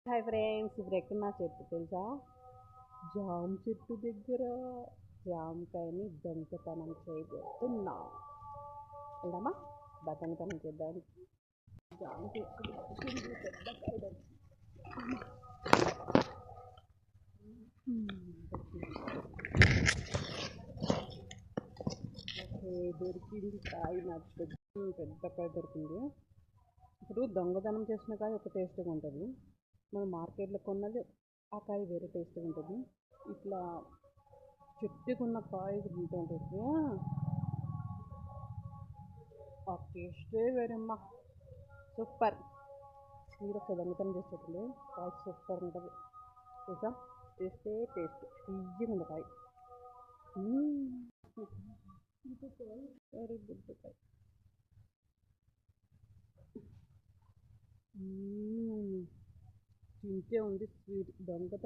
Hi friends, ఇప్పుడు ఎక్కడున్నా చెట్టు తెలుసా? జామ చెట్టు దగ్గర జామకాయని దొంగతనం చేయబోతున్నా. వెళ్దామా దొంగతనం చేద్దానికి? జామ చెట్టు దొరికింది, పెద్ద కాయ దొరికింది. దొరికింది కాయ, నాకు పెద్ద కాయ దొరికింది. ఇప్పుడు దొంగతనం చేసిన కాయ ఒక టేస్ట్గా ఉంటుంది, మనం మార్కెట్లో కొన్నది ఆ కాయ వేరే టేస్ట్గా ఉంటుంది. ఇట్లా చెట్టుకున్న కాయ తింటూ ఉంటుంది, ఆ టేస్టే వేరమ్మా, సూపర్. మీరు ఒక దొంగతనం చేసేటప్పుడు కాయ సూపర్ ఉంటుంది తెలుసా? టేస్టే టేస్ట్, ఈజీగా ఉంది కాయ. వెరీ గుడ్ కాయ. తింటే ఉంది స్వీట్. దొంగతనం